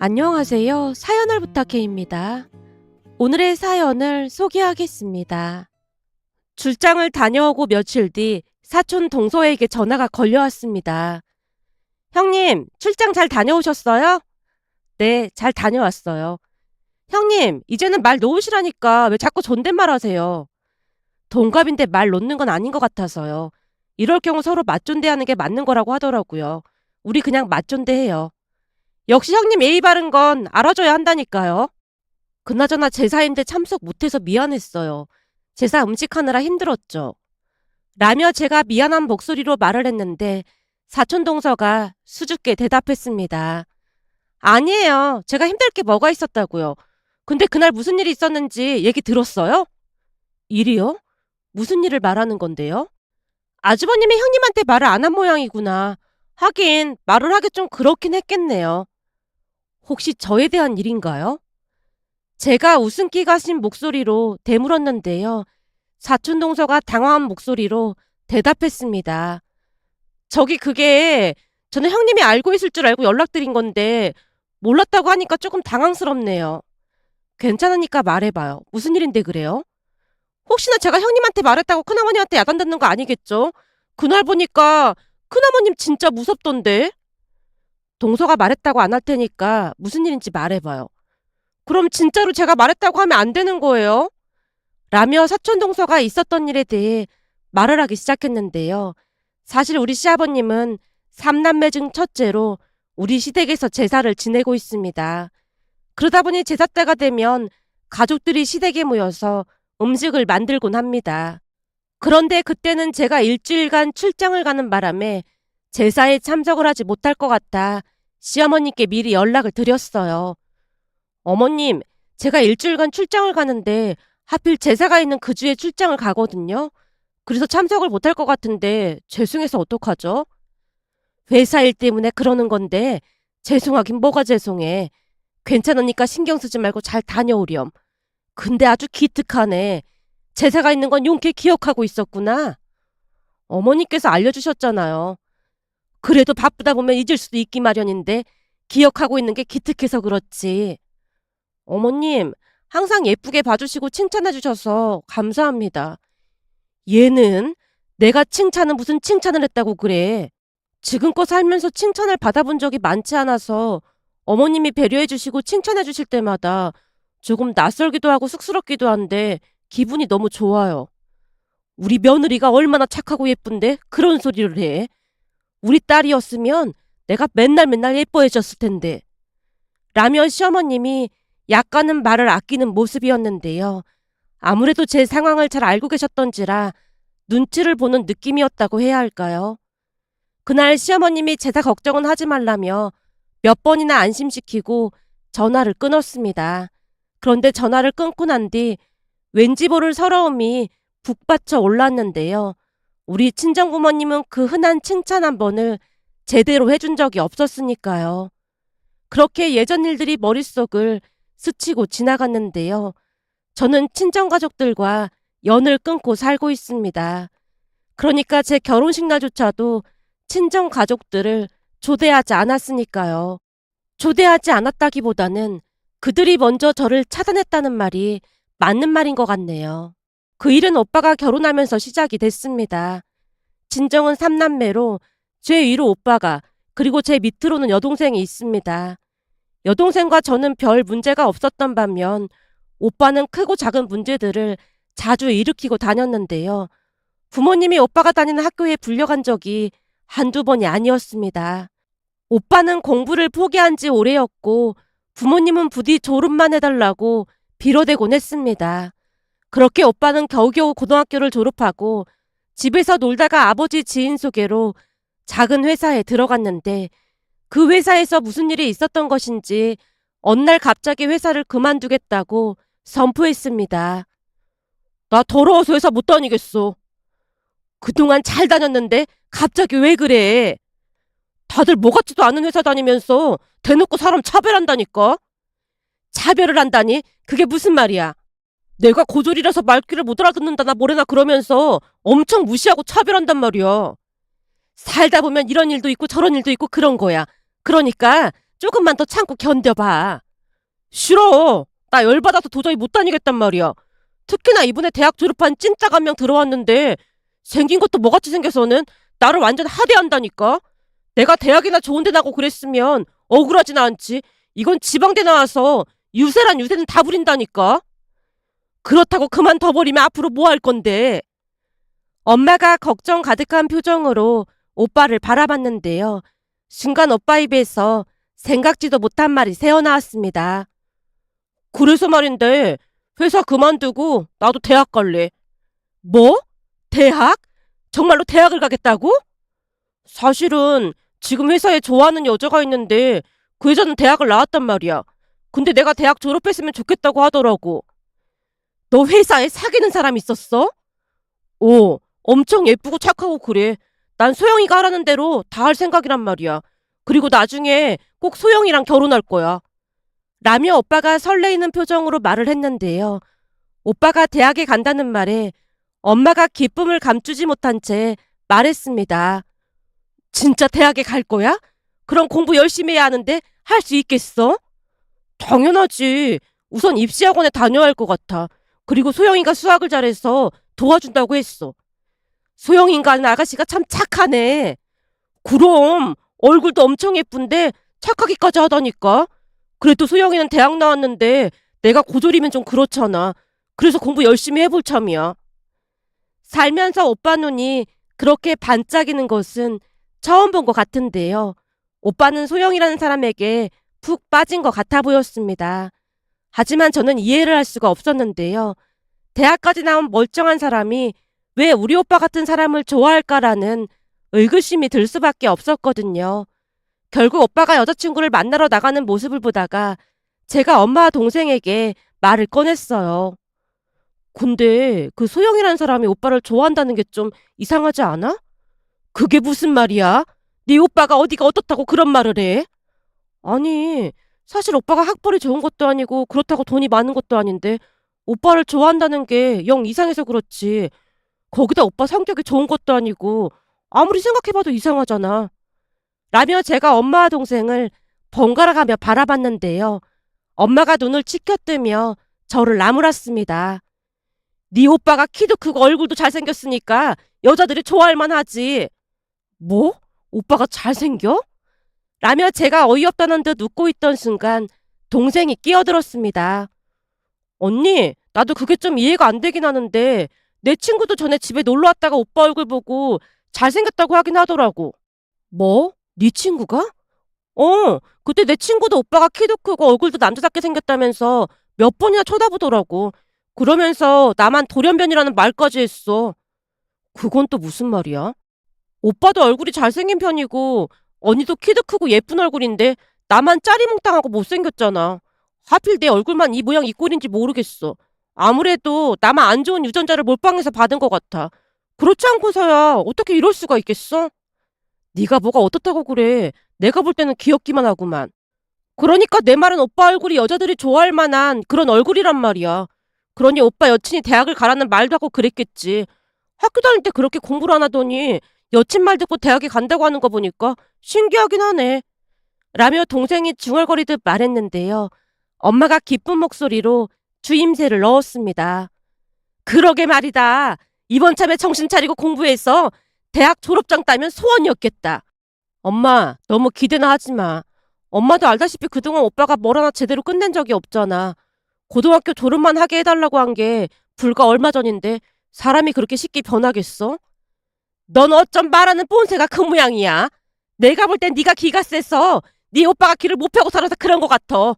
안녕하세요. 사연을 부탁해입니다. 오늘의 사연을 소개하겠습니다. 출장을 다녀오고 며칠 뒤 사촌 동서에게 전화가 걸려왔습니다. 형님, 출장 잘 다녀오셨어요? 네, 잘 다녀왔어요. 형님, 이제는 말 놓으시라니까 왜 자꾸 존댓말 하세요? 동갑인데 말 놓는 건 아닌 것 같아서요. 이럴 경우 서로 맞존대하는 게 맞는 거라고 하더라고요. 우리 그냥 맞존대해요. 역시 형님 예의 바른 건 알아줘야 한다니까요. 그나저나 제사인데 참석 못해서 미안했어요. 제사 음식하느라 힘들었죠. 라며 제가 미안한 목소리로 말을 했는데 사촌동서가 수줍게 대답했습니다. 아니에요. 제가 힘들 게 뭐가 있었다고요. 근데 그날 무슨 일이 있었는지 얘기 들었어요? 일이요? 무슨 일을 말하는 건데요? 아주버님이 형님한테 말을 안 한 모양이구나. 하긴 말을 하기 좀 그렇긴 했겠네요. 혹시 저에 대한 일인가요? 제가 웃음기 가신 목소리로 되물었는데요. 사촌동서가 당황한 목소리로 대답했습니다. 저기 그게 저는 형님이 알고 있을 줄 알고 연락드린 건데 몰랐다고 하니까 조금 당황스럽네요. 괜찮으니까 말해봐요. 무슨 일인데 그래요? 혹시나 제가 형님한테 말했다고 큰어머니한테 야단 듣는 거 아니겠죠? 그날 보니까 큰어머님 진짜 무섭던데. 동서가 말했다고 안 할 테니까 무슨 일인지 말해봐요. 그럼 진짜로 제가 말했다고 하면 안 되는 거예요? 라며 사촌동서가 있었던 일에 대해 말을 하기 시작했는데요. 사실 우리 시아버님은 삼남매 중 첫째로 우리 시댁에서 제사를 지내고 있습니다. 그러다 보니 제사 때가 되면 가족들이 시댁에 모여서 음식을 만들곤 합니다. 그런데 그때는 제가 일주일간 출장을 가는 바람에 제사에 참석을 하지 못할 것 같아 시어머님께 미리 연락을 드렸어요. 어머님, 제가 일주일간 출장을 가는데 하필 제사가 있는 그 주에 출장을 가거든요. 그래서 참석을 못할 것 같은데 죄송해서 어떡하죠? 회사 일 때문에 그러는 건데 죄송하긴 뭐가 죄송해. 괜찮으니까 신경 쓰지 말고 잘 다녀오렴. 근데 아주 기특하네. 제사가 있는 건 용케 기억하고 있었구나. 어머니께서 알려주셨잖아요. 그래도 바쁘다 보면 잊을 수도 있기 마련인데 기억하고 있는 게 기특해서 그렇지. 어머님, 항상 예쁘게 봐주시고 칭찬해주셔서 감사합니다. 얘는 내가 칭찬은 무슨 칭찬을 했다고 그래. 지금껏 살면서 칭찬을 받아본 적이 많지 않아서 어머님이 배려해주시고 칭찬해주실 때마다 조금 낯설기도 하고 쑥스럽기도 한데 기분이 너무 좋아요. 우리 며느리가 얼마나 착하고 예쁜데 그런 소리를 해. 우리 딸이었으면 내가 맨날 맨날 예뻐해줬을 텐데. 라며 시어머님이 약간은 말을 아끼는 모습이었는데요. 아무래도 제 상황을 잘 알고 계셨던지라 눈치를 보는 느낌이었다고 해야 할까요? 그날 시어머님이 제사 걱정은 하지 말라며 몇 번이나 안심시키고 전화를 끊었습니다. 그런데 전화를 끊고 난 뒤 왠지 모를 서러움이 북받쳐 올랐는데요. 우리 친정부모님은 그 흔한 칭찬 한 번을 제대로 해준 적이 없었으니까요. 그렇게 예전 일들이 머릿속을 스치고 지나갔는데요. 저는 친정가족들과 연을 끊고 살고 있습니다. 그러니까 제 결혼식 날조차도 친정가족들을 초대하지 않았으니까요. 초대하지 않았다기보다는 그들이 먼저 저를 차단했다는 말이 맞는 말인 것 같네요. 그 일은 오빠가 결혼하면서 시작이 됐습니다. 친정은 3남매로 제 위로 오빠가 그리고 제 밑으로는 여동생이 있습니다. 여동생과 저는 별 문제가 없었던 반면 오빠는 크고 작은 문제들을 자주 일으키고 다녔는데요. 부모님이 오빠가 다니는 학교에 불려간 적이 한두 번이 아니었습니다. 오빠는 공부를 포기한 지 오래였고 부모님은 부디 졸업만 해달라고 빌어대곤 했습니다. 그렇게 오빠는 겨우겨우 고등학교를 졸업하고 집에서 놀다가 아버지 지인 소개로 작은 회사에 들어갔는데 그 회사에서 무슨 일이 있었던 것인지 어느 날 갑자기 회사를 그만두겠다고 선포했습니다. 나 더러워서 회사 못 다니겠어. 그동안 잘 다녔는데 갑자기 왜 그래? 다들 뭐 같지도 않은 회사 다니면서 대놓고 사람 차별한다니까? 차별을 한다니? 그게 무슨 말이야? 내가 고졸이라서 말귀를 못 알아듣는다나 뭐래나 그러면서 엄청 무시하고 차별한단 말이야. 살다 보면 이런 일도 있고 저런 일도 있고 그런 거야. 그러니까 조금만 더 참고 견뎌봐. 싫어. 나 열받아서 도저히 못 다니겠단 말이야. 특히나 이번에 대학 졸업한 찐따가 한 명 들어왔는데 생긴 것도 뭐같이 생겨서는 나를 완전 하대한다니까. 내가 대학이나 좋은 데 나고 그랬으면 억울하진 않지. 이건 지방대 나와서 유세란 유세는 다 부린다니까. 그렇다고 그만둬버리면 앞으로 뭐 할 건데. 엄마가 걱정 가득한 표정으로 오빠를 바라봤는데요. 순간 오빠 입에서 생각지도 못한 말이 새어나왔습니다. 그래서 말인데 회사 그만두고 나도 대학 갈래. 뭐? 대학? 정말로 대학을 가겠다고? 사실은 지금 회사에 좋아하는 여자가 있는데 그 여자는 대학을 나왔단 말이야. 근데 내가 대학 졸업했으면 좋겠다고 하더라고. 너 회사에 사귀는 사람 있었어? 오, 엄청 예쁘고 착하고 그래. 난 소영이가 하라는 대로 다 할 생각이란 말이야. 그리고 나중에 꼭 소영이랑 결혼할 거야. 라며 오빠가 설레이는 표정으로 말을 했는데요. 오빠가 대학에 간다는 말에 엄마가 기쁨을 감추지 못한 채 말했습니다. 진짜 대학에 갈 거야? 그럼 공부 열심히 해야 하는데 할 수 있겠어? 당연하지. 우선 입시학원에 다녀야 할 것 같아. 그리고 소영이가 수학을 잘해서 도와준다고 했어. 소영이인가는 아가씨가 참 착하네. 그럼 얼굴도 엄청 예쁜데 착하기까지 하다니까. 그래도 소영이는 대학 나왔는데 내가 고졸이면 좀 그렇잖아. 그래서 공부 열심히 해볼 참이야. 살면서 오빠 눈이 그렇게 반짝이는 것은 처음 본 것 같은데요. 오빠는 소영이라는 사람에게 푹 빠진 것 같아 보였습니다. 하지만 저는 이해를 할 수가 없었는데요. 대학까지 나온 멀쩡한 사람이 왜 우리 오빠 같은 사람을 좋아할까라는 의구심이 들 수밖에 없었거든요. 결국 오빠가 여자친구를 만나러 나가는 모습을 보다가 제가 엄마와 동생에게 말을 꺼냈어요. 근데 그 소영이라는 사람이 오빠를 좋아한다는 게 좀 이상하지 않아? 그게 무슨 말이야? 네 오빠가 어디가 어떻다고 그런 말을 해? 아니, 사실 오빠가 학벌이 좋은 것도 아니고 그렇다고 돈이 많은 것도 아닌데 오빠를 좋아한다는 게 영 이상해서 그렇지. 거기다 오빠 성격이 좋은 것도 아니고 아무리 생각해봐도 이상하잖아. 라며 제가 엄마와 동생을 번갈아가며 바라봤는데요. 엄마가 눈을 치켜뜨며 저를 나무랐습니다. 네 오빠가 키도 크고 얼굴도 잘생겼으니까 여자들이 좋아할 만하지. 뭐? 오빠가 잘생겨? 라며 제가 어이없다는 듯 웃고 있던 순간 동생이 끼어들었습니다. 언니, 나도 그게 좀 이해가 안 되긴 하는데 내 친구도 전에 집에 놀러 왔다가 오빠 얼굴 보고 잘생겼다고 하긴 하더라고. 뭐? 네 친구가? 그때 내 친구도 오빠가 키도 크고 얼굴도 남자답게 생겼다면서 몇 번이나 쳐다보더라고. 그러면서 나만 돌연변이라는 말까지 했어. 그건 또 무슨 말이야? 오빠도 얼굴이 잘생긴 편이고 언니도 키도 크고 예쁜 얼굴인데 나만 짜리몽땅하고 못생겼잖아. 하필 내 얼굴만 이 모양 이 꼴인지 모르겠어. 아무래도 나만 안 좋은 유전자를 몰빵해서 받은 것 같아. 그렇지 않고서야 어떻게 이럴 수가 있겠어? 네가 뭐가 어떻다고 그래. 내가 볼 때는 귀엽기만 하구만. 그러니까 내 말은 오빠 얼굴이 여자들이 좋아할 만한 그런 얼굴이란 말이야. 그러니 오빠 여친이 대학을 가라는 말도 하고 그랬겠지. 학교 다닐 때 그렇게 공부를 안 하더니 여친 말 듣고 대학에 간다고 하는 거 보니까 신기하긴 하네. 라며 동생이 중얼거리듯 말했는데요. 엄마가 기쁜 목소리로 주임새를 넣었습니다. 그러게 말이다. 이번 참에 정신 차리고 공부해서 대학 졸업장 따면 소원이었겠다. 엄마, 너무 기대나 하지 마. 엄마도 알다시피 그동안 오빠가 뭘 하나 제대로 끝낸 적이 없잖아. 고등학교 졸업만 하게 해달라고 한 게 불과 얼마 전인데 사람이 그렇게 쉽게 변하겠어? 넌 어쩜 말하는 뽐새가 그 모양이야. 내가 볼 땐 네가 기가 세서 네 오빠가 기를 못 펴고 살아서 그런 것 같아.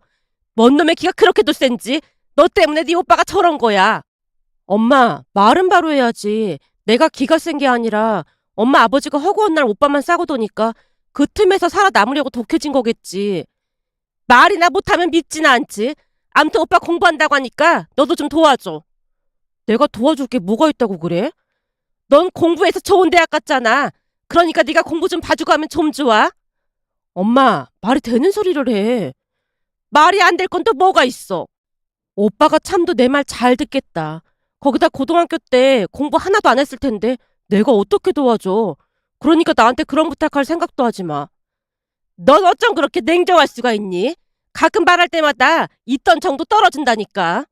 뭔 놈의 기가 그렇게도 센지 너 때문에 네 오빠가 저런 거야. 엄마, 말은 바로 해야지. 내가 기가 센 게 아니라 엄마 아버지가 허구한 날 오빠만 싸고 도니까 그 틈에서 살아남으려고 독해진 거겠지. 말이나 못하면 믿지는 않지. 암튼 오빠 공부한다고 하니까 너도 좀 도와줘. 내가 도와줄 게 뭐가 있다고 그래? 넌 공부해서 좋은 대학 갔잖아. 그러니까 네가 공부 좀 봐주고 하면 좀 좋아. 엄마, 말이 되는 소리를 해. 말이 안 될 건 또 뭐가 있어. 오빠가 참도 내 말 잘 듣겠다. 거기다 고등학교 때 공부 하나도 안 했을 텐데 내가 어떻게 도와줘. 그러니까 나한테 그런 부탁할 생각도 하지 마. 넌 어쩜 그렇게 냉정할 수가 있니? 가끔 말할 때마다 있던 정도 떨어진다니까.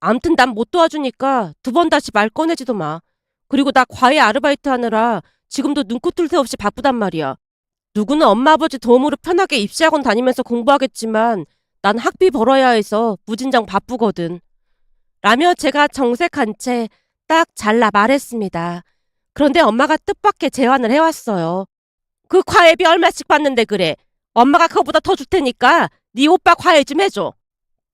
암튼 난 못 도와주니까 두 번 다시 말 꺼내지도 마. 그리고 나 과외 아르바이트 하느라 지금도 눈코 뜰 새 없이 바쁘단 말이야. 누구는 엄마 아버지 도움으로 편하게 입시학원 다니면서 공부하겠지만 난 학비 벌어야 해서 무진장 바쁘거든. 라며 제가 정색한 채 딱 잘라 말했습니다. 그런데 엄마가 뜻밖의 제안을 해왔어요. 그 과외비 얼마씩 받는데 그래. 엄마가 그거보다 더 줄 테니까 네 오빠 과외 좀 해줘.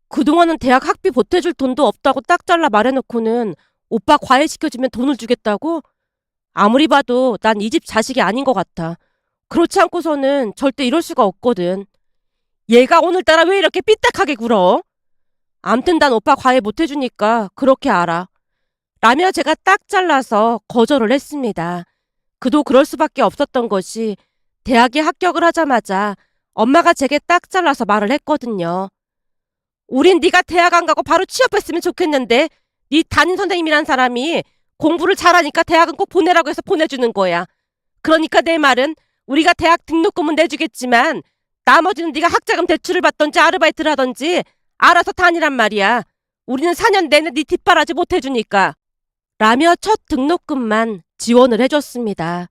그동안은 대학 학비 보태줄 돈도 없다고 딱 잘라 말해놓고는 오빠 과외 시켜주면 돈을 주겠다고? 아무리 봐도 난 이 집 자식이 아닌 것 같아. 그렇지 않고서는 절대 이럴 수가 없거든. 얘가 오늘따라 왜 이렇게 삐딱하게 굴어? 암튼 난 오빠 과외 못해주니까 그렇게 알아. 라며 제가 딱 잘라서 거절을 했습니다. 그도 그럴 수밖에 없었던 것이 대학에 합격을 하자마자 엄마가 제게 딱 잘라서 말을 했거든요. 우린 네가 대학 안 가고 바로 취업했으면 좋겠는데 네 담임 선생님이란 사람이 공부를 잘하니까 대학은 꼭 보내라고 해서 보내주는 거야. 그러니까 내 말은 우리가 대학 등록금은 내주겠지만 나머지는 네가 학자금 대출을 받던지 아르바이트를 하던지 알아서 다니란 말이야. 우리는 4년 내내 네 뒷바라지 못해주니까. 라며 첫 등록금만 지원을 해줬습니다.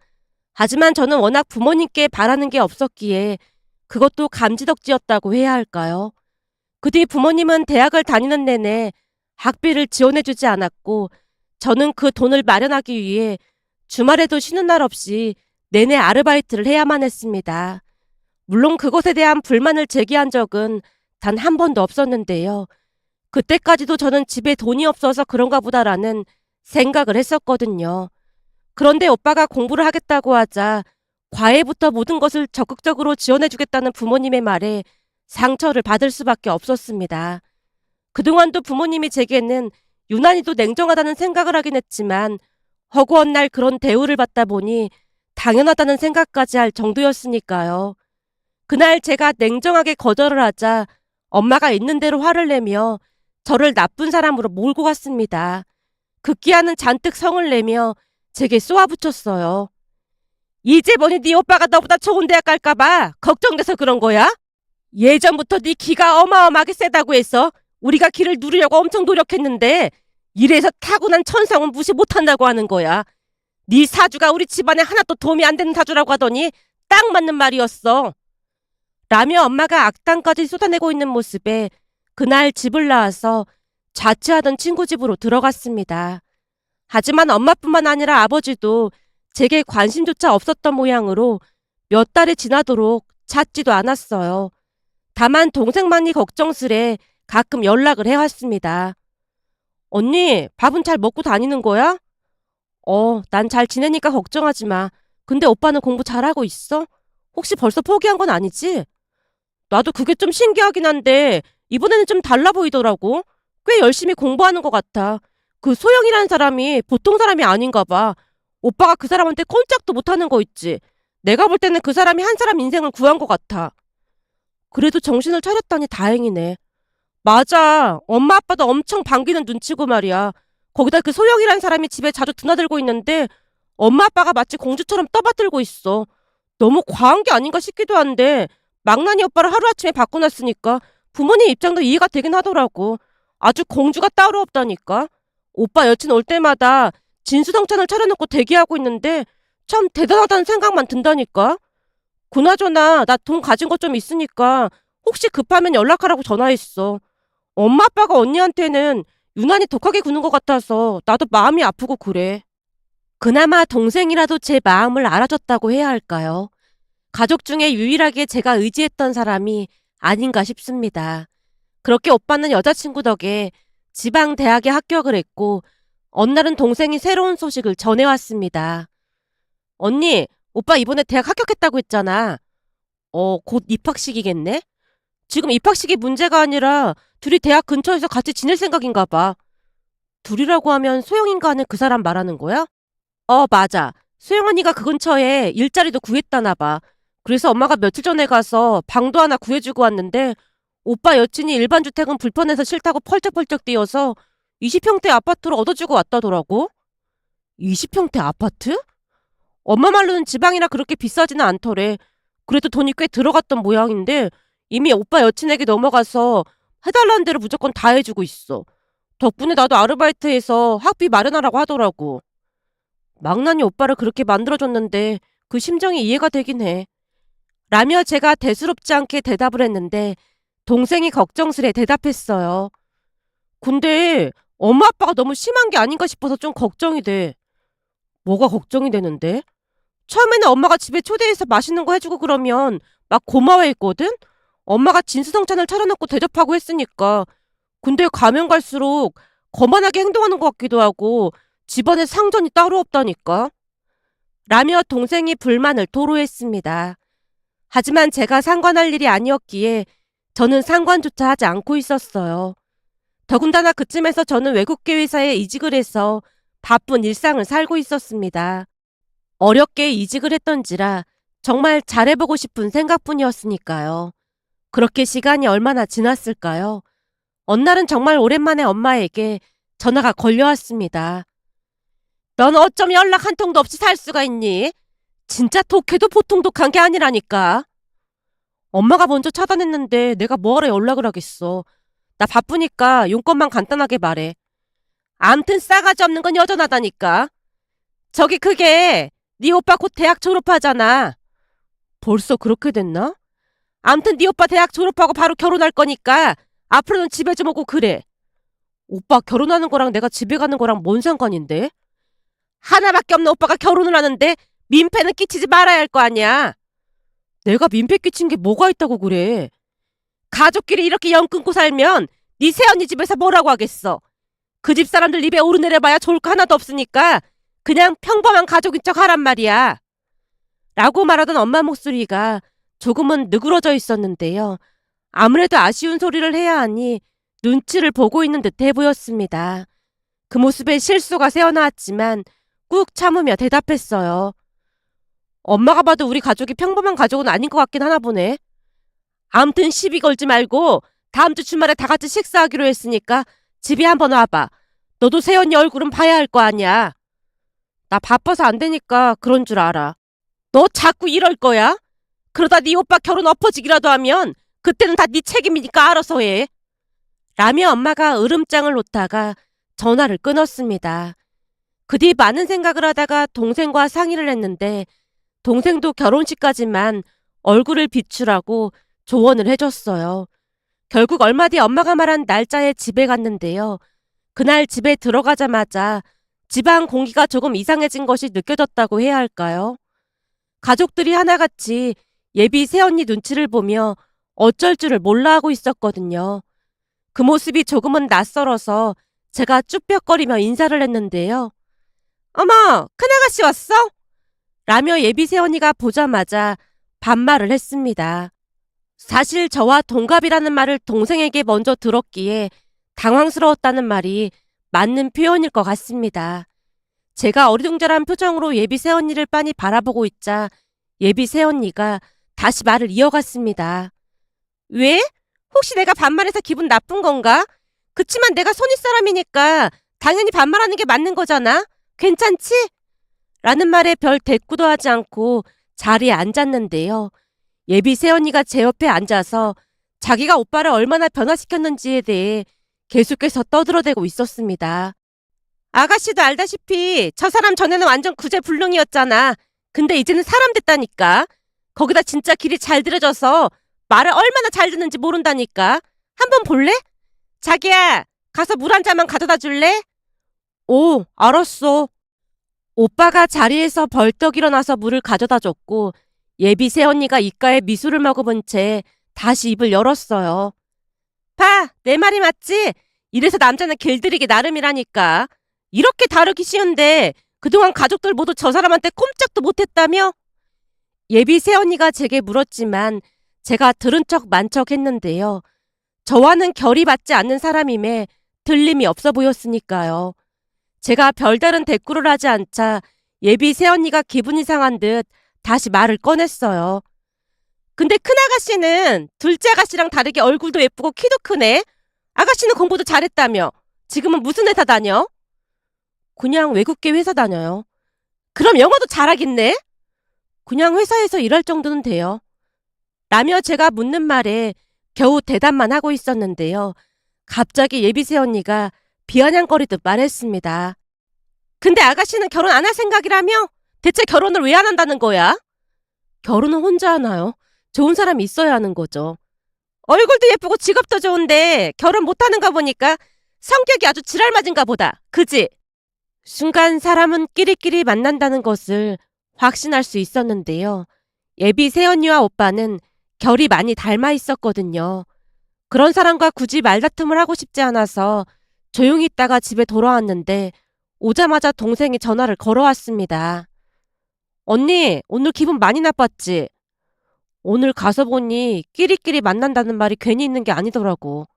하지만 저는 워낙 부모님께 바라는 게 없었기에 그것도 감지덕지였다고 해야 할까요? 그 뒤 부모님은 대학을 다니는 내내 학비를 지원해주지 않았고 저는 그 돈을 마련하기 위해 주말에도 쉬는 날 없이 내내 아르바이트를 해야만 했습니다. 물론 그것에 대한 불만을 제기한 적은 단 한 번도 없었는데요. 그때까지도 저는 집에 돈이 없어서 그런가 보다라는 생각을 했었거든요. 그런데 오빠가 공부를 하겠다고 하자 과외부터 모든 것을 적극적으로 지원해주겠다는 부모님의 말에 상처를 받을 수밖에 없었습니다. 그동안도 부모님이 제게는 유난히도 냉정하다는 생각을 하긴 했지만 허구한 날 그런 대우를 받다 보니 당연하다는 생각까지 할 정도였으니까요. 그날 제가 냉정하게 거절을 하자 엄마가 있는 대로 화를 내며 저를 나쁜 사람으로 몰고 갔습니다. 급기야는 잔뜩 성을 내며 제게 쏘아붙였어요. 이제 보니 네 오빠가 너보다 좋은 대학 갈까봐 걱정돼서 그런 거야? 예전부터 네 기가 어마어마하게 세다고 해서 우리가 기를 누리려고 엄청 노력했는데 이래서 타고난 천성은 무시 못한다고 하는 거야. 네 사주가 우리 집안에 하나도 도움이 안 되는 사주라고 하더니 딱 맞는 말이었어. 라며 엄마가 악담까지 쏟아내고 있는 모습에 그날 집을 나와서 자취하던 친구 집으로 들어갔습니다. 하지만 엄마뿐만 아니라 아버지도 제게 관심조차 없었던 모양으로 몇 달이 지나도록 찾지도 않았어요. 다만 동생만이 걱정스레 가끔 연락을 해왔습니다. 언니, 밥은 잘 먹고 다니는 거야? 난 잘 지내니까 걱정하지 마. 근데 오빠는 공부 잘하고 있어? 혹시 벌써 포기한 건 아니지? 나도 그게 좀 신기하긴 한데 이번에는 좀 달라 보이더라고. 꽤 열심히 공부하는 것 같아. 그 소영이라는 사람이 보통 사람이 아닌가 봐. 오빠가 그 사람한테 꼼짝도 못하는 거 있지. 내가 볼 때는 그 사람이 한 사람 인생을 구한 것 같아. 그래도 정신을 차렸다니 다행이네. 맞아. 엄마 아빠도 엄청 반기는 눈치고 말이야. 거기다 그 소영이라는 사람이 집에 자주 드나들고 있는데 엄마 아빠가 마치 공주처럼 떠받들고 있어. 너무 과한 게 아닌가 싶기도 한데 망나니 오빠를 하루아침에 바꿔놨으니까 부모님 입장도 이해가 되긴 하더라고. 아주 공주가 따로 없다니까. 오빠 여친 올 때마다 진수성찬을 차려놓고 대기하고 있는데 참 대단하다는 생각만 든다니까. 그나저나 나 돈 가진 거 좀 있으니까 혹시 급하면 연락하라고 전화했어. 엄마 아빠가 언니한테는 유난히 독하게 구는 것 같아서 나도 마음이 아프고 그래. 그나마 동생이라도 제 마음을 알아줬다고 해야 할까요? 가족 중에 유일하게 제가 의지했던 사람이 아닌가 싶습니다. 그렇게 오빠는 여자친구 덕에 지방 대학에 합격을 했고 어느 날은 동생이 새로운 소식을 전해왔습니다. 언니, 오빠 이번에 대학 합격했다고 했잖아. 곧 입학식이겠네? 지금 입학식이 문제가 아니라 둘이 대학 근처에서 같이 지낼 생각인가 봐. 둘이라고 하면 소영인가 하는 그 사람 말하는 거야? 맞아. 소영 언니가 그 근처에 일자리도 구했다나 봐. 그래서 엄마가 며칠 전에 가서 방도 하나 구해주고 왔는데 오빠 여친이 일반 주택은 불편해서 싫다고 펄쩍펄쩍 뛰어서 20평대 아파트로 얻어주고 왔다더라고. 20평대 아파트? 엄마 말로는 지방이라 그렇게 비싸지는 않더래. 그래도 돈이 꽤 들어갔던 모양인데 이미 오빠 여친에게 넘어가서 해달라는 대로 무조건 다 해주고 있어. 덕분에 나도 아르바이트해서 학비 마련하라고 하더라고. 망나니 오빠를 그렇게 만들어줬는데 그 심정이 이해가 되긴 해. 라며 제가 대수롭지 않게 대답을 했는데 동생이 걱정스레 대답했어요. 근데 엄마 아빠가 너무 심한 게 아닌가 싶어서 좀 걱정이 돼. 뭐가 걱정이 되는데? 처음에는 엄마가 집에 초대해서 맛있는 거 해주고 그러면 막 고마워했거든? 엄마가 진수성찬을 차려놓고 대접하고 했으니까. 근데 가면 갈수록 거만하게 행동하는 것 같기도 하고 집안에 상전이 따로 없다니까. 라며 동생이 불만을 토로했습니다. 하지만 제가 상관할 일이 아니었기에 저는 상관조차 하지 않고 있었어요. 더군다나 그쯤에서 저는 외국계 회사에 이직을 해서 바쁜 일상을 살고 있었습니다. 어렵게 이직을 했던지라 정말 잘해보고 싶은 생각뿐이었으니까요. 그렇게 시간이 얼마나 지났을까요? 어느 날은 정말 오랜만에 엄마에게 전화가 걸려왔습니다. 넌 어쩜 연락 한 통도 없이 살 수가 있니? 진짜 독해도 보통 독한 게 아니라니까. 엄마가 먼저 차단했는데 내가 뭐하러 연락을 하겠어. 나 바쁘니까 용건만 간단하게 말해. 암튼 싸가지 없는 건 여전하다니까. 저기 그게 네 오빠 곧 대학 졸업하잖아. 벌써 그렇게 됐나? 암튼 네 오빠 대학 졸업하고 바로 결혼할 거니까 앞으로는 집에 좀 오고 그래. 오빠 결혼하는 거랑 내가 집에 가는 거랑 뭔 상관인데? 하나밖에 없는 오빠가 결혼을 하는데 민폐는 끼치지 말아야 할 거 아니야. 내가 민폐 끼친 게 뭐가 있다고 그래. 가족끼리 이렇게 연 끊고 살면 네 새언니 집에서 뭐라고 하겠어. 그 집 사람들 입에 오르내려봐야 좋을 거 하나도 없으니까 그냥 평범한 가족인 척 하란 말이야. 라고 말하던 엄마 목소리가 조금은 느그러져 있었는데요. 아무래도 아쉬운 소리를 해야 하니 눈치를 보고 있는 듯해 보였습니다. 그 모습에 실수가 새어나왔지만 꾹 참으며 대답했어요. 엄마가 봐도 우리 가족이 평범한 가족은 아닌 것 같긴 하나 보네. 아무튼 시비 걸지 말고 다음 주 주말에 다 같이 식사하기로 했으니까 집에 한번 와봐. 너도 새언니 얼굴은 봐야 할 거 아니야. 나 바빠서 안 되니까 그런 줄 알아. 너 자꾸 이럴 거야? 그러다 네 오빠 결혼 엎어지기라도 하면 그때는 다 네 책임이니까 알아서 해. 라며 엄마가 으름장을 놓다가 전화를 끊었습니다. 그 뒤 많은 생각을 하다가 동생과 상의를 했는데 동생도 결혼식까지만 얼굴을 비추라고 조언을 해줬어요. 결국 얼마 뒤 엄마가 말한 날짜에 집에 갔는데요. 그날 집에 들어가자마자 집안 공기가 조금 이상해진 것이 느껴졌다고 해야 할까요? 가족들이 하나같이 예비 새언니 눈치를 보며 어쩔 줄을 몰라 하고 있었거든요. 그 모습이 조금은 낯설어서 제가 쭈뼛거리며 인사를 했는데요. 어머, 큰아가씨 왔어? 라며 예비 새언니가 보자마자 반말을 했습니다. 사실 저와 동갑이라는 말을 동생에게 먼저 들었기에 당황스러웠다는 말이 맞는 표현일 것 같습니다. 제가 어리둥절한 표정으로 예비 새언니를 빤히 바라보고 있자 예비 새언니가 다시 말을 이어갔습니다. 왜? 혹시 내가 반말해서 기분 나쁜 건가? 그치만 내가 손윗 사람이니까 당연히 반말하는 게 맞는 거잖아. 괜찮지? 라는 말에 별 대꾸도 하지 않고 자리에 앉았는데요. 예비 새언니가 제 옆에 앉아서 자기가 오빠를 얼마나 변화시켰는지에 대해 계속해서 떠들어대고 있었습니다. 아가씨도 알다시피 저 사람 전에는 완전 구제불능이었잖아. 근데 이제는 사람 됐다니까. 거기다 진짜 길이 잘 들여져서 말을 얼마나 잘 듣는지 모른다니까. 한번 볼래? 자기야, 가서 물 한 잔만 가져다 줄래? 오, 알았어. 오빠가 자리에서 벌떡 일어나서 물을 가져다 줬고 예비 새언니가 입가에 미소를 머금은 채 다시 입을 열었어요. 봐, 내 말이 맞지? 이래서 남자는 길들이기 나름이라니까. 이렇게 다루기 쉬운데 그동안 가족들 모두 저 사람한테 꼼짝도 못했다며? 예비 새언니가 제게 물었지만 제가 들은 척 만척 했는데요. 저와는 결이 맞지 않는 사람임에 틀림이 없어 보였으니까요. 제가 별다른 대꾸를 하지 않자 예비 새언니가 기분이 상한 듯 다시 말을 꺼냈어요. 근데 큰아가씨는 둘째 아가씨랑 다르게 얼굴도 예쁘고 키도 크네. 아가씨는 공부도 잘했다며. 지금은 무슨 회사 다녀? 그냥 외국계 회사 다녀요. 그럼 영어도 잘하겠네? 그냥 회사에서 일할 정도는 돼요. 라며 제가 묻는 말에 겨우 대답만 하고 있었는데요. 갑자기 예비새 언니가 비아냥거리듯 말했습니다. 근데 아가씨는 결혼 안 할 생각이라며? 대체 결혼을 왜 안 한다는 거야? 결혼은 혼자 하나요? 좋은 사람이 있어야 하는 거죠. 얼굴도 예쁘고 직업도 좋은데 결혼 못하는가 보니까 성격이 아주 지랄맞은가 보다. 그지? 순간 사람은 끼리끼리 만난다는 것을 확신할 수 있었는데요. 예비 새언니와 오빠는 결이 많이 닮아 있었거든요. 그런 사람과 굳이 말다툼을 하고 싶지 않아서 조용히 있다가 집에 돌아왔는데 오자마자 동생이 전화를 걸어왔습니다. 언니, 오늘 기분 많이 나빴지? 오늘 가서 보니 끼리끼리 만난다는 말이 괜히 있는 게 아니더라고.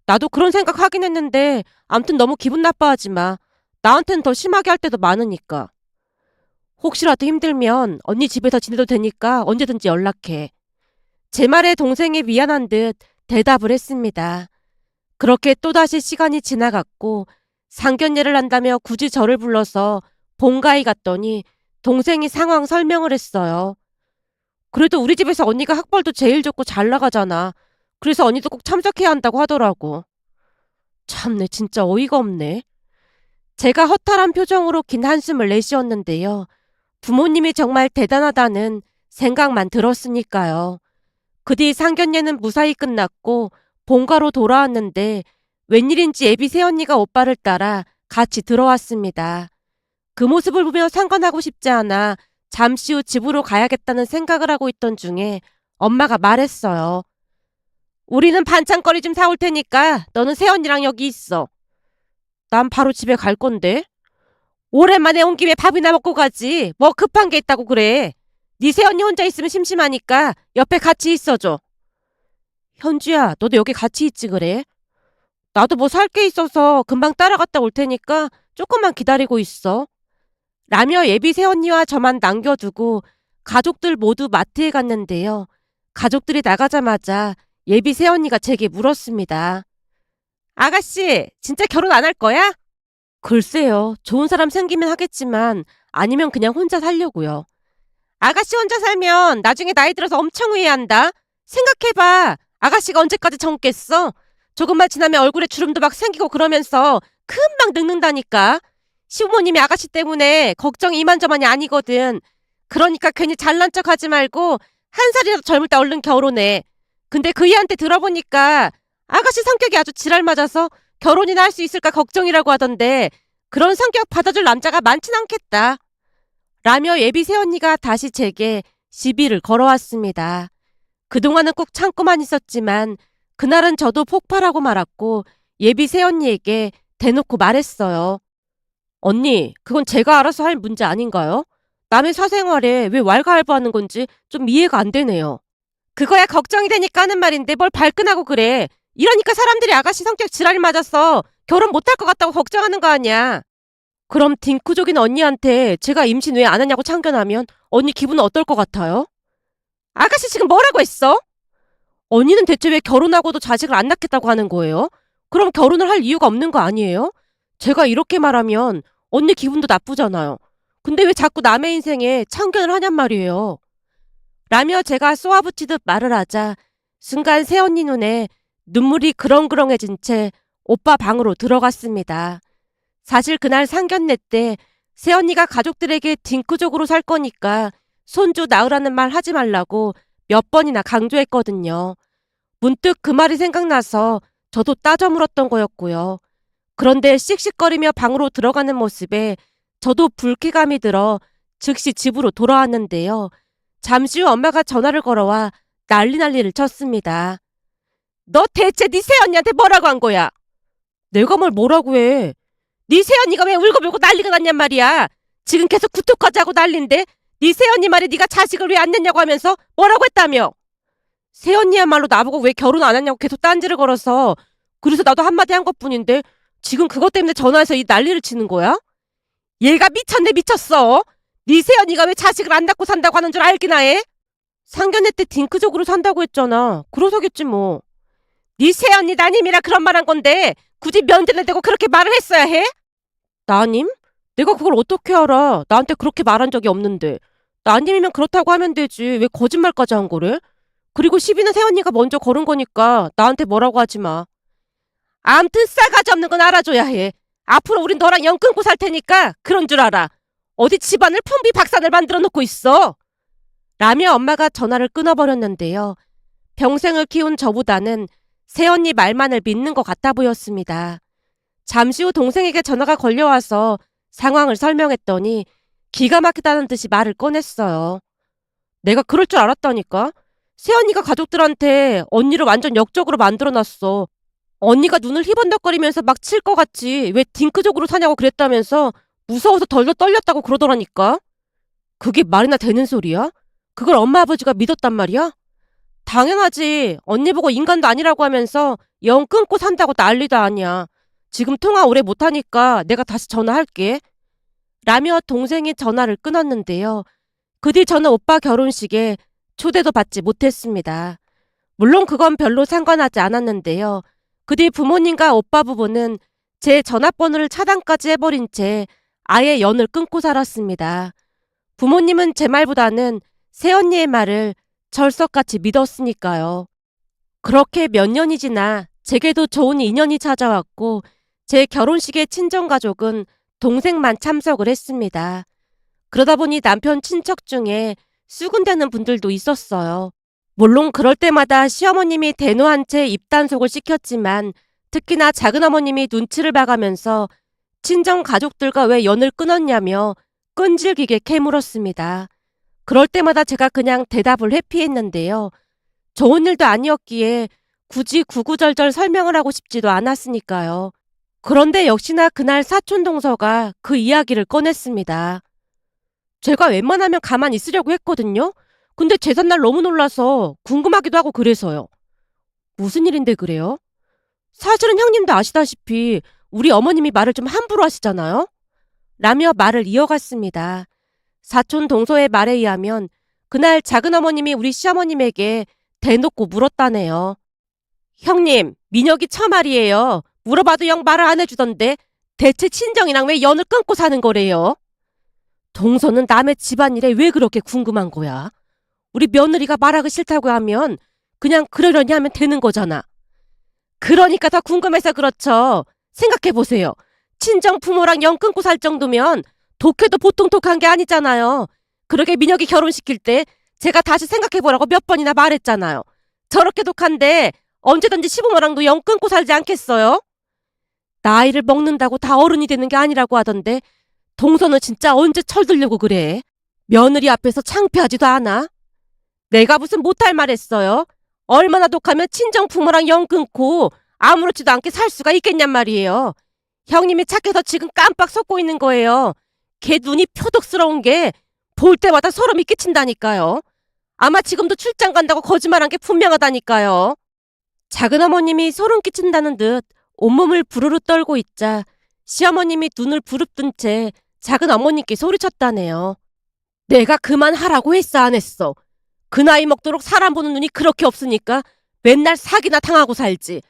나도 그런 생각 하긴 했는데 암튼 너무 기분 나빠하지 마. 나한텐 더 심하게 할 때도 많으니까. 혹시라도 힘들면 언니 집에서 지내도 되니까 언제든지 연락해. 제 말에 동생이 미안한 듯 대답을 했습니다. 그렇게 또다시 시간이 지나갔고 상견례를 한다며 굳이 저를 불러서 본가에 갔더니 동생이 상황 설명을 했어요. 그래도 우리 집에서 언니가 학벌도 제일 좋고 잘 나가잖아. 그래서 언니도 꼭 참석해야 한다고 하더라고. 참내 진짜 어이가 없네. 제가 허탈한 표정으로 긴 한숨을 내쉬었는데요. 부모님이 정말 대단하다는 생각만 들었으니까요. 그 뒤 상견례는 무사히 끝났고 본가로 돌아왔는데 웬일인지 예비 새언니가 오빠를 따라 같이 들어왔습니다. 그 모습을 보며 상관하고 싶지 않아 잠시 후 집으로 가야겠다는 생각을 하고 있던 중에 엄마가 말했어요. 우리는 반찬거리 좀 사올 테니까 너는 새언니랑 여기 있어. 난 바로 집에 갈 건데. 오랜만에 온 김에 밥이나 먹고 가지. 뭐 급한 게 있다고 그래. 네 새언니 혼자 있으면 심심하니까 옆에 같이 있어줘. 현주야, 너도 여기 같이 있지 그래? 나도 뭐 살 게 있어서 금방 따라갔다 올 테니까 조금만 기다리고 있어. 라며 예비 새언니와 저만 남겨두고 가족들 모두 마트에 갔는데요. 가족들이 나가자마자 예비 새언니가 제게 물었습니다. 아가씨, 진짜 결혼 안 할 거야? 글쎄요. 좋은 사람 생기면 하겠지만 아니면 그냥 혼자 살려고요. 아가씨 혼자 살면 나중에 나이 들어서 엄청 후회한다. 생각해봐. 아가씨가 언제까지 젊겠어? 조금만 지나면 얼굴에 주름도 막 생기고 그러면서 금방 늙는다니까. 시부모님이 아가씨 때문에 걱정이 이만저만이 아니거든. 그러니까 괜히 잘난 척 하지 말고 한 살이라도 젊을 때 얼른 결혼해. 근데 그 애한테 들어보니까 아가씨 성격이 아주 지랄 맞아서 결혼이나 할 수 있을까 걱정이라고 하던데 그런 성격 받아줄 남자가 많진 않겠다. 라며 예비 새언니가 다시 제게 시비를 걸어왔습니다. 그동안은 꼭 참고만 있었지만 그날은 저도 폭발하고 말았고 예비 새언니에게 대놓고 말했어요. 언니, 그건 제가 알아서 할 문제 아닌가요? 남의 사생활에 왜 왈가왈부하는 건지 좀 이해가 안 되네요. 그거야 걱정이 되니까 하는 말인데 뭘 발끈하고 그래. 이러니까 사람들이 아가씨 성격 지랄이 맞아서 결혼 못할 것 같다고 걱정하는 거 아니야. 그럼 딩크족인 언니한테 제가 임신 왜 안 하냐고 참견하면 언니 기분은 어떨 것 같아요? 아가씨 지금 뭐라고 했어? 언니는 대체 왜 결혼하고도 자식을 안 낳겠다고 하는 거예요? 그럼 결혼을 할 이유가 없는 거 아니에요? 제가 이렇게 말하면 언니 기분도 나쁘잖아요. 근데 왜 자꾸 남의 인생에 참견을 하냔 말이에요. 라며 제가 쏘아붙이듯 말을 하자 순간 새언니 눈에 눈물이 그렁그렁해진 채 오빠 방으로 들어갔습니다. 사실 그날 상견례 때 새언니가 가족들에게 딩크족으로 살 거니까 손주 낳으라는 말 하지 말라고 몇 번이나 강조했거든요. 문득 그 말이 생각나서 저도 따져 물었던 거였고요. 그런데 씩씩거리며 방으로 들어가는 모습에 저도 불쾌감이 들어 즉시 집으로 돌아왔는데요. 잠시 후 엄마가 전화를 걸어와 난리를 쳤습니다. 너 대체 네 새언니한테 뭐라고 한 거야? 내가 뭐라고 해. 네 새언니가 왜 울고불고 난리가 났냔 말이야. 지금 계속 구토까지 하고 난린데 네 새언니 말에 네가 자식을 왜 안 냈냐고 하면서 뭐라고 했다며. 새언니야말로 나보고 왜 결혼 안 했냐고 계속 딴지를 걸어서 그래서 나도 한마디 한 것뿐인데 지금 그것 때문에 전화해서 이 난리를 치는 거야? 얘가 미쳤네 미쳤어. 네 새언니가 왜 자식을 안 낳고 산다고 하는 줄 알기나 해? 상견례 때 딩크족으로 산다고 했잖아. 그러서겠지 뭐. 네 새언니 따님이라 그런 말 한 건데 굳이 면전에 대고 그렇게 말을 했어야 해? 따님? 내가 그걸 어떻게 알아? 나한테 그렇게 말한 적이 없는데. 따님이면 그렇다고 하면 되지. 왜 거짓말까지 한 거래? 그리고 시비는 새언니가 먼저 걸은 거니까 나한테 뭐라고 하지 마. 암튼 싸가지 없는 건 알아줘야 해. 앞으로 우린 너랑 연 끊고 살 테니까 그런 줄 알아. 어디 집안을 풍비박산을 만들어 놓고 있어. 라며 엄마가 전화를 끊어버렸는데요. 평생을 키운 저보다는 새언니 말만을 믿는 것 같아 보였습니다. 잠시 후 동생에게 전화가 걸려와서 상황을 설명했더니 기가 막히다는 듯이 말을 꺼냈어요. 내가 그럴 줄 알았다니까. 새언니가 가족들한테 언니를 완전 역적으로 만들어놨어. 언니가 눈을 희번덕거리면서 막 칠 것 같이 왜 딩크족으로 사냐고 그랬다면서 무서워서 덜덜 떨렸다고 그러더라니까. 그게 말이나 되는 소리야? 그걸 엄마 아버지가 믿었단 말이야? 당연하지. 언니 보고 인간도 아니라고 하면서 영 끊고 산다고 난리도 아니야. 지금 통화 오래 못하니까 내가 다시 전화할게. 라며 동생이 전화를 끊었는데요. 그 뒤 저는 오빠 결혼식에 초대도 받지 못했습니다. 물론 그건 별로 상관하지 않았는데요. 그 뒤 부모님과 오빠 부부는 제 전화번호를 차단까지 해버린 채 아예 연을 끊고 살았습니다. 부모님은 제 말보다는 새언니의 말을 철석같이 믿었으니까요. 그렇게 몇 년이 지나 제게도 좋은 인연이 찾아왔고 제 결혼식의 친정가족은 동생만 참석을 했습니다. 그러다 보니 남편 친척 중에 수군대는 분들도 있었어요. 물론 그럴 때마다 시어머님이 대노한 채 입단속을 시켰지만 특히나 작은어머님이 눈치를 봐가면서 친정 가족들과 왜 연을 끊었냐며 끈질기게 캐물었습니다. 그럴 때마다 제가 그냥 대답을 회피했는데요. 좋은 일도 아니었기에 굳이 구구절절 설명을 하고 싶지도 않았으니까요. 그런데 역시나 그날 사촌 동서가 그 이야기를 꺼냈습니다. 제가 웬만하면 가만히 있으려고 했거든요. 근데 제삿날 너무 놀라서 궁금하기도 하고 그래서요. 무슨 일인데 그래요? 사실은 형님도 아시다시피 우리 어머님이 말을 좀 함부로 하시잖아요. 라며 말을 이어갔습니다. 사촌 동서의 말에 의하면 그날 작은어머님이 우리 시어머님에게 대놓고 물었다네요. 형님, 민혁이 처말이에요. 물어봐도 영 말을 안 해주던데 대체 친정이랑 왜 연을 끊고 사는 거래요? 동서는 남의 집안일에 왜 그렇게 궁금한 거야? 우리 며느리가 말하기 싫다고 하면 그냥 그러려니 하면 되는 거잖아. 그러니까 더 궁금해서 그렇죠. 생각해보세요. 친정 부모랑 연 끊고 살 정도면 독해도 보통 독한 게 아니잖아요. 그러게 민혁이 결혼시킬 때 제가 다시 생각해보라고 몇 번이나 말했잖아요. 저렇게 독한데 언제든지 시부모랑도 연 끊고 살지 않겠어요? 나이를 먹는다고 다 어른이 되는 게 아니라고 하던데 동서는 진짜 언제 철들려고 그래? 며느리 앞에서 창피하지도 않아? 내가 무슨 못할 말 했어요? 얼마나 독하면 친정 부모랑 연 끊고 아무렇지도 않게 살 수가 있겠냔 말이에요. 형님이 착해서 지금 깜빡 속고 있는 거예요. 걔 눈이 표독스러운 게 볼 때마다 소름이 끼친다니까요. 아마 지금도 출장 간다고 거짓말한 게 분명하다니까요. 작은어머님이 소름 끼친다는 듯 온몸을 부르르 떨고 있자 시어머님이 눈을 부릅뜬 채 작은어머님께 소리쳤다네요. 내가 그만하라고 했어 안 했어? 그 나이 먹도록 사람 보는 눈이 그렇게 없으니까 맨날 사기나 당하고 살지.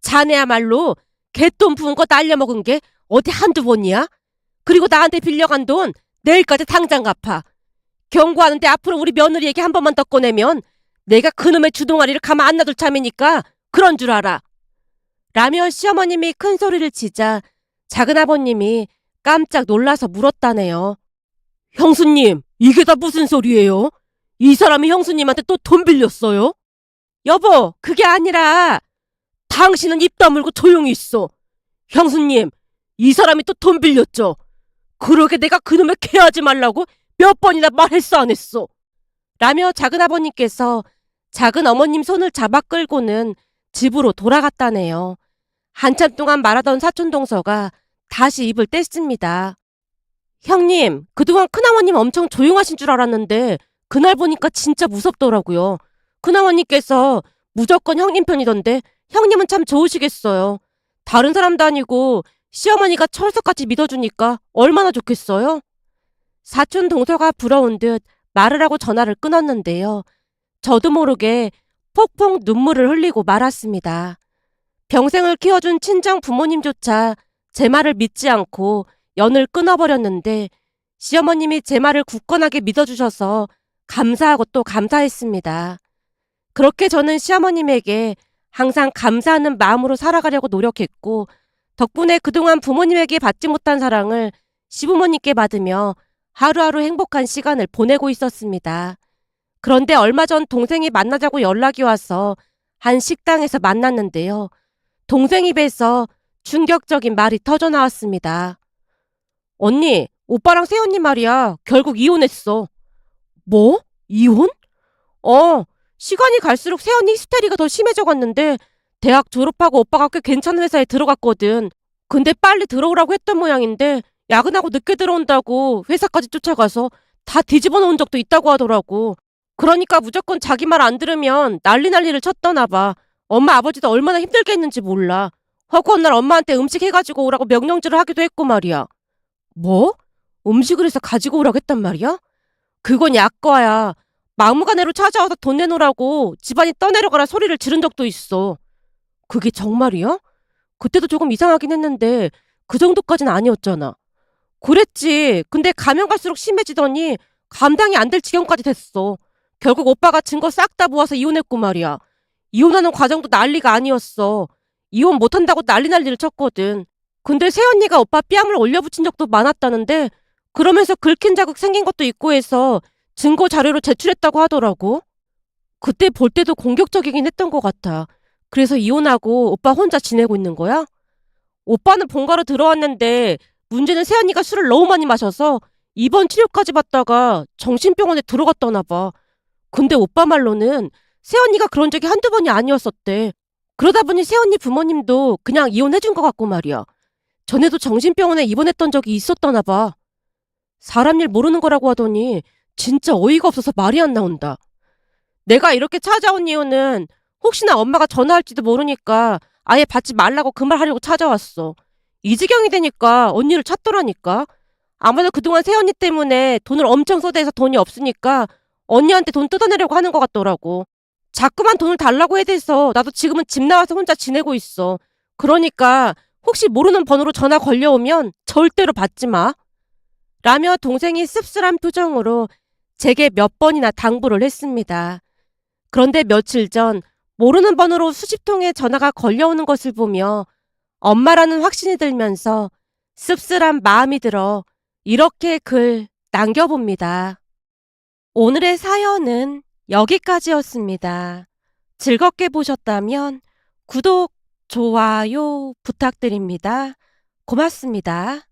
자네야말로 갯돈 부은 거 날려먹은 게 어디 한두 번이야? 그리고 나한테 빌려간 돈 내일까지 당장 갚아. 경고하는데 앞으로 우리 며느리에게 한 번만 더 꺼내면 내가 그놈의 주동아리를 가만 안 놔둘 참이니까 그런 줄 알아. 라며 시어머님이 큰 소리를 치자 작은아버님이 깜짝 놀라서 물었다네요. 형수님, 이게 다 무슨 소리예요? 이 사람이 형수님한테 또 돈 빌렸어요? 여보, 그게 아니라 당신은 입 다물고 조용히 있어. 형수님, 이 사람이 또 돈 빌렸죠? 그러게 내가 그놈을 케어하지 말라고 몇 번이나 말했어 안 했어? 라며 작은아버님께서 작은어머님 손을 잡아 끌고는 집으로 돌아갔다네요. 한참 동안 말하던 사촌동서가 다시 입을 뗐습니다. 형님, 그동안 큰아버님 엄청 조용하신 줄 알았는데 그날 보니까 진짜 무섭더라고요. 큰아버님께서 무조건 형님 편이던데 형님은 참 좋으시겠어요. 다른 사람도 아니고 시어머니가 철석같이 믿어주니까 얼마나 좋겠어요? 사촌 동서가 부러운 듯 말을 하고 전화를 끊었는데요. 저도 모르게 폭폭 눈물을 흘리고 말았습니다. 평생을 키워준 친정 부모님조차 제 말을 믿지 않고 연을 끊어버렸는데 시어머님이 제 말을 굳건하게 믿어주셔서 감사하고 또 감사했습니다. 그렇게 저는 시어머님에게 항상 감사하는 마음으로 살아가려고 노력했고, 덕분에 그동안 부모님에게 받지 못한 사랑을 시부모님께 받으며 하루하루 행복한 시간을 보내고 있었습니다. 그런데 얼마 전 동생이 만나자고 연락이 와서 한 식당에서 만났는데요. 동생 입에서 충격적인 말이 터져 나왔습니다. 언니, 오빠랑 새언니 말이야. 결국 이혼했어. 뭐? 이혼? 어, 시간이 갈수록 새언니 히스테리가 더 심해져 갔는데 대학 졸업하고 오빠가 꽤 괜찮은 회사에 들어갔거든. 근데 빨리 들어오라고 했던 모양인데 야근하고 늦게 들어온다고 회사까지 쫓아가서 다 뒤집어 놓은 적도 있다고 하더라고. 그러니까 무조건 자기 말 안 들으면 난리를 쳤더나 봐. 엄마 아버지도 얼마나 힘들겠는지 몰라. 허구한 날 엄마한테 음식 해가지고 오라고 명령질을 하기도 했고 말이야. 뭐? 음식을 해서 가지고 오라고 했단 말이야? 그건 약과야. 막무가내로 찾아와서 돈 내놓으라고 집안이 떠내려가라 소리를 지른 적도 있어. 그게 정말이야? 그때도 조금 이상하긴 했는데 그 정도까진 아니었잖아. 그랬지. 근데 가면 갈수록 심해지더니 감당이 안 될 지경까지 됐어. 결국 오빠가 증거 싹 다 모아서 이혼했고 말이야. 이혼하는 과정도 난리가 아니었어. 이혼 못한다고 난리를 쳤거든. 근데 새언니가 오빠 뺨을 올려붙인 적도 많았다는데 그러면서 긁힌 자국 생긴 것도 있고 해서 증거 자료로 제출했다고 하더라고. 그때 볼 때도 공격적이긴 했던 것 같아. 그래서 이혼하고 오빠 혼자 지내고 있는 거야? 오빠는 본가로 들어왔는데 문제는 새언니가 술을 너무 많이 마셔서 입원 치료까지 받다가 정신병원에 들어갔다나 봐. 근데 오빠 말로는 새언니가 그런 적이 한두 번이 아니었었대. 그러다 보니 새언니 부모님도 그냥 이혼해준 것 같고 말이야. 전에도 정신병원에 입원했던 적이 있었다나 봐. 사람 일 모르는 거라고 하더니 진짜 어이가 없어서 말이 안 나온다. 내가 이렇게 찾아온 이유는 혹시나 엄마가 전화할지도 모르니까 아예 받지 말라고 그 말 하려고 찾아왔어. 이 지경이 되니까 언니를 찾더라니까. 아마도 그동안 새언니 때문에 돈을 엄청 쏟아해서 돈이 없으니까 언니한테 돈 뜯어내려고 하는 것 같더라고. 자꾸만 돈을 달라고 해대서 나도 지금은 집 나와서 혼자 지내고 있어. 그러니까 혹시 모르는 번호로 전화 걸려오면 절대로 받지 마. 라며 동생이 씁쓸한 표정으로 제게 몇 번이나 당부를 했습니다. 그런데 며칠 전 모르는 번호로 수십 통의 전화가 걸려오는 것을 보며 엄마라는 확신이 들면서 씁쓸한 마음이 들어 이렇게 글 남겨봅니다. 오늘의 사연은 여기까지였습니다. 즐겁게 보셨다면 구독, 좋아요 부탁드립니다. 고맙습니다.